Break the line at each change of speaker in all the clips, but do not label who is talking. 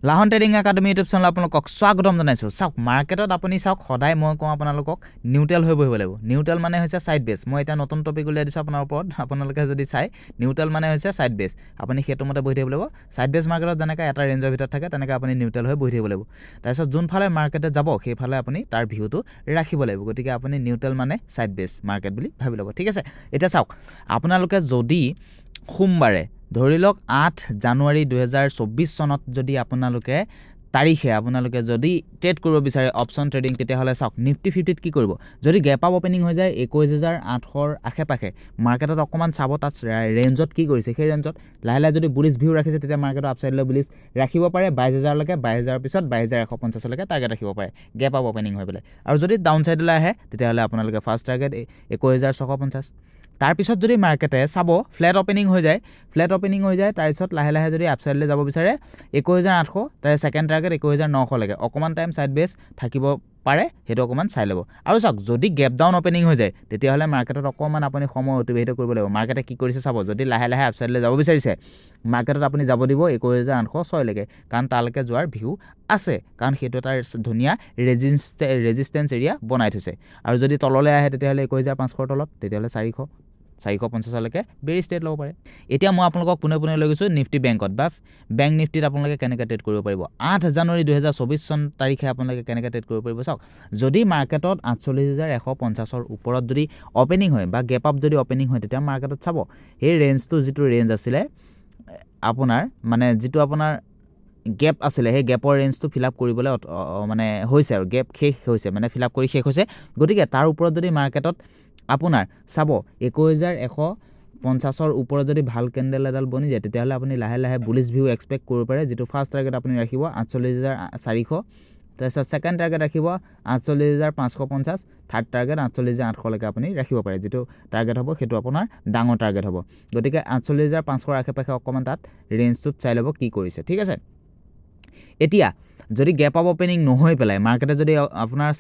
লাহন trading academy YouTube channel আপোনালোকক স্বাগতম জনাইছোঁ। চাওক মাৰ্কেটত আপুনি চাওক সদায় মই কওঁ আপোনালোকক নিউট্ৰেল হৈ বহিব লাগিব। নিউট্ৰেল মানে হৈছে ছাইড বেছ। মই এতিয়া নতুন টপিক উলিয়াই দিছোঁ আপোনাৰ ওপৰত, আপোনালোকে যদি চাই নিউট্ৰেল মানে হৈছে ছাইড বেছ। আপুনি সেইটো মতে বহি থাকিব লাগিব। ছাইড বেছ মাৰ্কেটত যেনেকৈ এটা ৰেঞ্জৰ ভিতৰত থাকে তেনেকৈ আপুনি নিউট্ৰেল হৈ বহি থাকিব লাগিব। তাৰপিছত যোনফালে মাৰ্কেটে যাব সেইফালে আপুনি তাৰ ভিউটো ৰাখিব লাগিব। গতিকে আপুনি নিউট্ৰেল মানে ছাইড বেছ মাৰ্কেট বুলি ভাবি ল'ব, ঠিক আছে। এতিয়া চাওক আপোনালোকে যদি সোমবাৰে ধৰি লওক 8 জানুৱাৰী 2024 চনত যদি আপোনালোকে যদি ট্ৰেড কৰিব বিচাৰে অপশ্যন ট্ৰেডিং, তেতিয়াহ'লে চাওক নিফটি 50ত কি কৰিব। যদি গেপ আপ অপেনিং হৈ যায় 21,800ৰ আশে-পাশে, মাৰ্কেটত অকণমান চাব তাত ৰেঞ্জত কি কৰিছে। সেই ৰেঞ্জত লাহে লাহে যদি বুলিছ ভিউ ৰাখিছে তেতিয়া মাৰ্কেটৰ আপচাইডলৈ বুলিছ ৰাখিব পাৰে 22,000লৈকে, 22,000ৰ পিছত 22,150লৈকে টাৰ্গেট ৰাখিব পাৰে গেপ আপ অপেনিং হৈ পেলাই। আৰু যদি ডাউন চাইডলৈ আহে তেতিয়াহ'লে আপোনালোকে ফাৰ্ষ্ট টাৰ্গেট 21,650। তাৰপিছত যদি মাৰ্কেটে চাব ফ্লেট অপেনিং হৈ যায় তাৰপিছত লাহে লাহে যদি আপচাইডলৈ যাব বিচাৰে 21,800, তাৰ ছেকেণ্ড টাৰ্গেট 21,900লৈকে অকণমান টাইম ছাইড বেছ থাকিব পাৰে, সেইটো অকণমান চাই ল'ব। আৰু চাওক যদি গেপ ডাউন অপেনিং হৈ যায় তেতিয়াহ'লে মাৰ্কেটত অকণমান আপুনি সময় অতিবাহিত কৰিব লাগিব। মাৰ্কেটে কি কৰিছে চাব, যদি লাহে লাহে আপচাইডলৈ যাব বিচাৰিছে মাৰ্কেটত আপুনি যাব দিব 21,806লৈকে, কাৰণ তালৈকে যোৱাৰ ভিউ আছে, কাৰণ সেইটো এটা ধুনীয়া ৰেজিষ্টেঞ্চ এৰিয়া বনাই থৈছে। আৰু যদি তললৈ আহে তেতিয়াহ'লে 21,500ৰ তলত, তেতিয়াহ'লে 450লৈকে বেৰি ষ্টেট ল'ব পাৰে। এতিয়া মই আপোনালোকক পোনে লৈ গৈছোঁ নিফটি বেংকত বা বেংক নিফটিত আপোনালোকে কেনেকৈ ট্ৰেড কৰিব পাৰিব। 8 জানুৱাৰী 2024 চন তাৰিখে আপোনালোকে কেনেকৈ ট্ৰেড কৰিব পাৰিব। চাওক যদি মাৰ্কেটত 48,150ৰ ওপৰত যদি অপেনিং হয় বা গেপ আপ যদি অপেনিং হয়, তেতিয়া মাৰ্কেটত চাব সেই ৰেঞ্জটো যিটো ৰেঞ্জ আছিলে আপোনাৰ, মানে যিটো আপোনাৰ গেপ আছিলে, সেই গেপৰ ৰেঞ্জটো ফিল আপ কৰিবলৈ মানে হৈছে আৰু গেপ শেষ হৈছে, মানে ফিল আপ কৰি শেষ হৈছে। গতিকে তাৰ ওপৰত যদি মাৰ্কেটত আপোনাৰ চাব 21,150ৰ ওপৰত যদি ভাল কেণ্ডেল এডাল বনি যায় তেতিয়াহ'লে আপুনি লাহে লাহে বুলিছ ভিউ এক্সপেক্ট কৰিব পাৰে। যিটো ফাৰ্ষ্ট টাৰ্গেট আপুনি ৰাখিব 48,400, তাৰপিছত ছেকেণ্ড টাৰ্গেট ৰাখিব 48,550, থাৰ্ড টাৰ্গেট 48,800লৈকে আপুনি ৰাখিব পাৰে। যিটো টাৰ্গেট হ'ব সেইটো আপোনাৰ ডাঙৰ টাৰ্গেট হ'ব। গতিকে 48,500ৰ আশে-পাশে অকণমান তাত ৰেঞ্জটোত চাই ল'ব কি কৰিছে, ঠিক আছে। এতিয়া যদি গেপ আপ অপেনিং নহৈ পেলাই মাৰ্কেটে যদি আপোনাৰ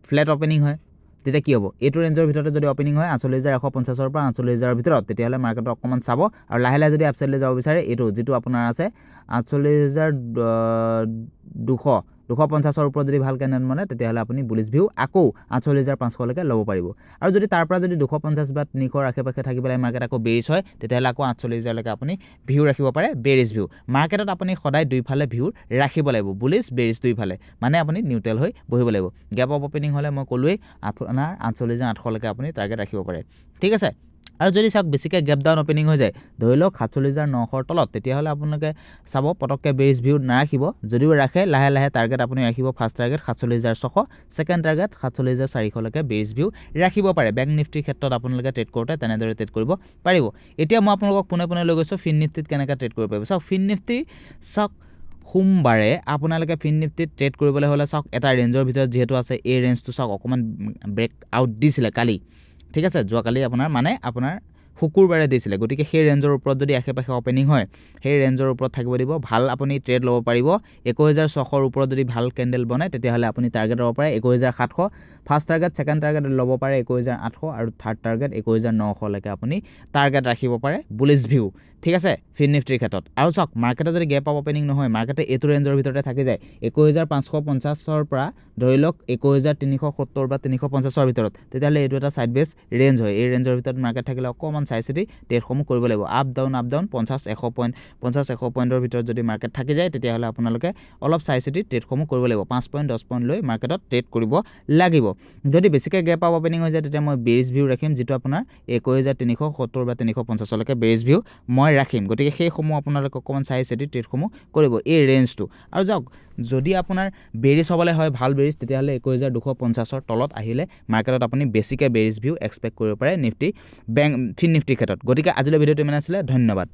ফ্লেট অপেনিং হয় তেতিয়া কি হ'ব। এইটো ৰেঞ্জৰ ভিতৰতে যদি অপেনিং হয় 48,150ৰ পৰা 48,000ৰ ভিতৰত, তেতিয়াহ'লে মাৰ্কেটত অকণমান চাব আৰু লাহে লাহে যদি আপচাইডলৈ যাব বিচাৰে এইটো যিটো আপোনাৰ আছে 48,250ৰ ওপৰত যদি ভাল কেণ্ডেল বনে তেতিয়াহ'লে আপুনি বুলিছ ভিউ আকৌ 48,500লৈকে ল'ব পাৰিব। আৰু যদি তাৰ পৰা যদি 250 বা 300ৰ আশে-পাশে থাকি পেলাই মাৰ্কেট আকৌ বেৰিছ হয় তেতিয়াহ'লে আকৌ 48,000লৈকে আপুনি ভিউ ৰাখিব পাৰে বেৰিছ ভিউ। মাৰ্কেটত আপুনি সদায় দুইফালে ভিউ ৰাখিব লাগিব, বুলিছ বেৰিছ দুইফালে, মানে আপুনি নিউট্ৰেল হৈ বহিব লাগিব। গেপ আপ অপেনিং হ'লে মই ক'লোৱেই আপোনাৰ 48,800লৈকে আপুনি টাৰ্গেট ৰাখিব পাৰে, ঠিক আছে। আৰু যদি চাওক বেছিকৈ গেপ ডাউন অপেনিং হৈ যায় ধৰি লওক 47,900ৰ তলত, তেতিয়াহ'লে আপোনালোকে চাব পটককৈ বেৰিছ ভিউ নাৰাখিব। যদিও ৰাখে লাহে লাহে টাৰ্গেট আপুনি ৰাখিব ফাৰ্ষ্ট টাৰ্গেট 47,600, ছেকেণ্ড টাৰ্গেট 47,400লৈকে বেৰিছ ভিউ ৰাখিব পাৰে। বেংক নিফটিৰ ক্ষেত্ৰত আপোনালোকে ট্ৰেড কৰোঁতে তেনেদৰে ট্ৰেড কৰিব পাৰিব। এতিয়া মই আপোনালোকক পোনে লৈ গৈছোঁ ফিন নিফটিত কেনেকৈ ট্ৰেড কৰিব পাৰিব। চাওক ফিন নিফটি চাওক সোমবাৰে আপোনালোকে ফিন নিফটিত ট্ৰেড কৰিবলৈ হ'লে চাওক এটা ৰেঞ্জৰ ভিতৰত যিহেতু আছে, এই ৰেঞ্জটো চাওক অকণমান ব্ৰেক আউট দিছিলে কালি, ঠিক আছে, যোৱাকালি আপোনাৰ শুকুৰবাৰে দিছিলে। গতিকে সেই ৰেঞ্জৰ ওপৰত যদি আশে-পাশে অপেনিং হয় সেই ৰেঞ্জৰ ওপৰত থাকিব দিব, ভাল আপুনি ট্ৰেড ল'ব পাৰিব। 21,600ৰ ওপৰত যদি ভাল কেণ্ডেল বনে তেতিয়াহ'লে আপুনি টাৰ্গেট ল'ব পাৰে 21,700, ফাৰ্ষ্ট টাৰ্গেট ছেকেণ্ড টাৰ্গেট ল'ব পাৰে 21,800 আৰু থাৰ্ড টাৰ্গেট 21,900লৈকে আপুনি টাৰ্গেট ৰাখিব পাৰে বুলিছ ভিউ, ঠিক আছে, ফিন নিফটিৰ ক্ষেত্ৰত। আৰু চাওক মাৰ্কেটে যদি গেপ আপ অপেনিং নহয়, মাৰ্কেটে এইটো ৰেঞ্জৰ ভিতৰতে থাকি যায় 21,550ৰ পৰা ধৰি লওক 21,370 বা 350ৰ ভিতৰত, তেতিয়াহ'লে এইটো এটা ছাইড বেছ ৰেঞ্জ হয়। এই ৰেঞ্জৰ ভিতৰত মাৰ্কেট থাকিলে অকণমান চাই চিতি ট্ৰেডসমূহ কৰিব লাগিব। আপ ডাউন 50-100 পইণ্টৰ ভিতৰত যদি মাৰ্কেট থাকি যায় তেতিয়াহ'লে আপোনালোকে অলপ চাই চিতি ট্ৰেডসমূহ কৰিব লাগিব। 5 পইণ্ট 10 পইণ্ট লৈ মাৰ্কেটত ট্ৰেড কৰিব লাগিব। যদি বেছিকৈ গেপ আপ অপেনিং হৈ যায় তেতিয়া মই বেৰিছ ভিউ ৰাখিম, যিটো আপোনাৰ 21,370 বা 350লৈকে বেৰিছ ভিউ মই ৰাখিম। গতিকে সেইসমূহ আপোনালোকে অকণমান চাই চিতি ট্ৰেডসমূহ কৰিব এই ৰেঞ্জটো। আৰু যাওক যদি আপোনাৰ বেৰিছ হ'বলৈ হয় ভাল বেৰিছ, তেতিয়াহ'লে 21,250ৰ তলত আহিলে মাৰ্কেটত আপুনি বেছিকৈ বেৰিছ ভিউ এক্সপেক্ট কৰিব পাৰে ফিন নিফটিৰ ক্ষেত্ৰত। গতিকে আজিলৈ ভিডিঅ'টো ইমান আছিলে, ধন্যবাদ।